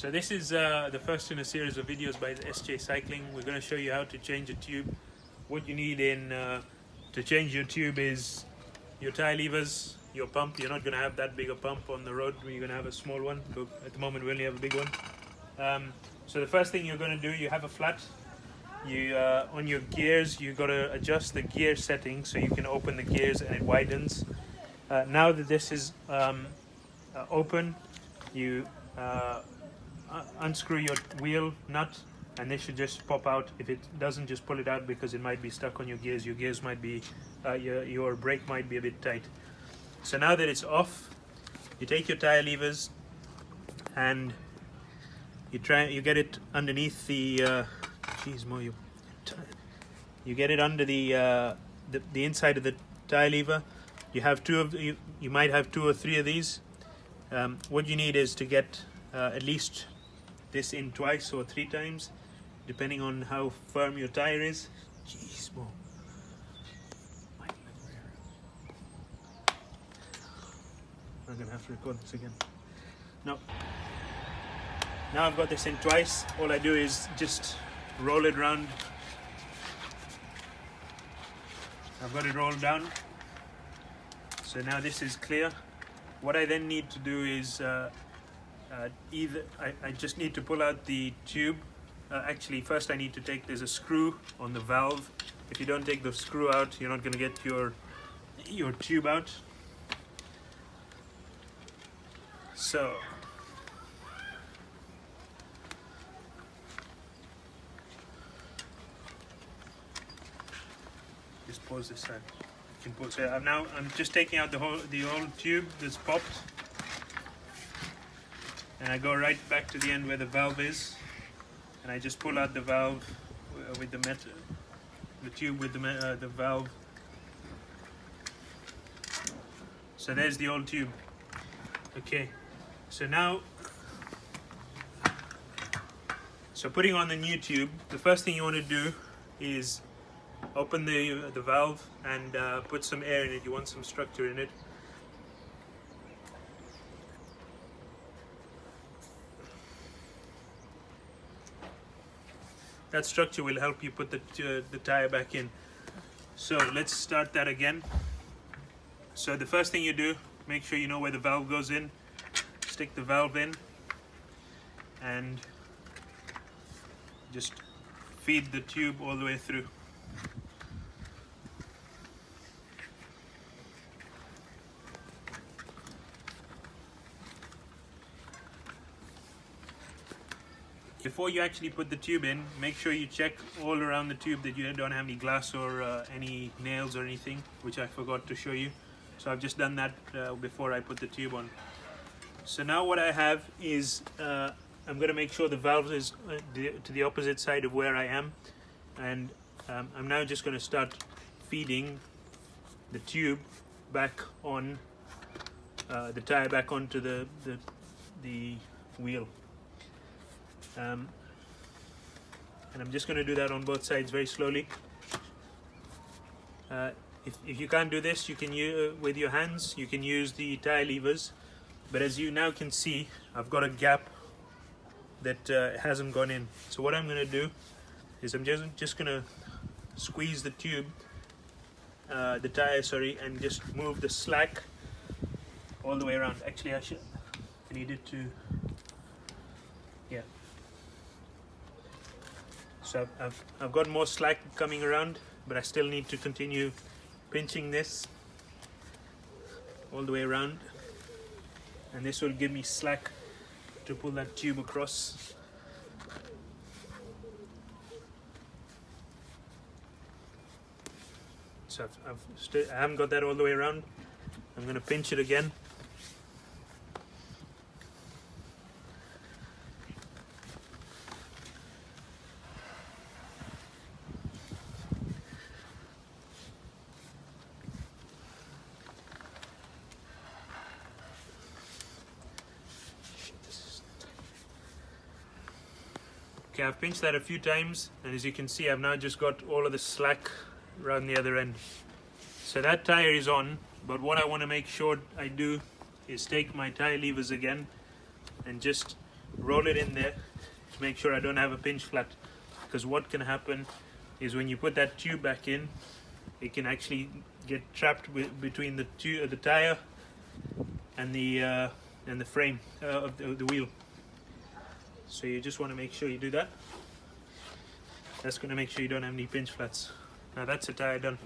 So this is the first in a series of videos by the SJ Cycling. We're going to show you how to change a tube. What you need to change your tube is your tire levers, your pump. You're not going to have that big a pump on the road. You're going to have a small one. But at the moment we only have a big one. So the first thing you're going to do, you have a flat. You on your gears, you got to adjust the gear setting so you can open the gears and it widens. Now that this is open, you unscrew your wheel nut and this should just pop out. If it doesn't, just pull it out because it might be stuck on your gears. Your gears might be, your brake might be a bit tight. So now that it's off, you take your tire levers and you get it underneath the you get it under the inside of the tire lever. You have you might have 2 or 3 of these. What you need is to get at least this in twice or 3 times, depending on how firm your tire is. Jeez, Mo. I'm gonna have to record this again. No. Now I've got this in twice. All I do is just roll it around. I've got it rolled down. So now this is clear. What I then need to do is I just need to pull out the tube. Actually, first I need to there's a screw on the valve. If you don't take the screw out, you're not going to get your tube out. So just pause this side. You can pause it. I'm just taking out the old tube that's popped. And I go right back to the end where the valve is, and I just pull out the valve with the tube with the valve. So there's the old tube. Okay, so now, putting on the new tube, the first thing you want to do is open the valve and put some air in it. You want some structure in it. That structure will help you put the tire back in. So let's start that again. So the first thing you do, make sure you know where the valve goes in. Stick the valve in and just feed the tube all the way through. Before you actually put the tube in, make sure you check all around the tube that you don't have any glass or any nails or anything, which I forgot to show you. So I've just done that before I put the tube on. So now what I have is, I'm going to make sure the valve is to the opposite side of where I am. And I'm now just going to start feeding the tube back on, the tire back onto the wheel. And I'm just going to do that on both sides very slowly. If you can't do this, you can use with your hands. You can use the tire levers, but as you now can see, I've got a gap that hasn't gone in. So what I'm going to do is I'm just going to squeeze the tube, the tire, sorry, and just move the slack all the way around. Actually, I needed to, yeah. So I've got more slack coming around, but I still need to continue pinching this all the way around, and this will give me slack to pull that tube across. So I haven't got that all the way around. I'm going to pinch it again. Okay, I've pinched that a few times, and as you can see, I've now just got all of the slack around the other end. So that tire is on, but what I want to make sure I do is take my tire levers again and just roll it in there, make sure I don't have a pinch flat, because what can happen is when you put that tube back in, it can actually get trapped between the tire and the frame of the wheel. So you just want to make sure you do that. That's going to make sure you don't have any pinch flats. Now that's the tire done.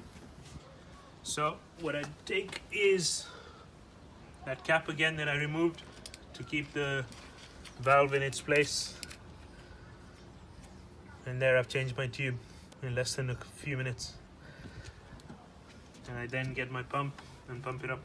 So what I take is that cap again that I removed to keep the valve in its place, and there I've changed my tube in less than a few minutes. And I then get my pump and pump it up.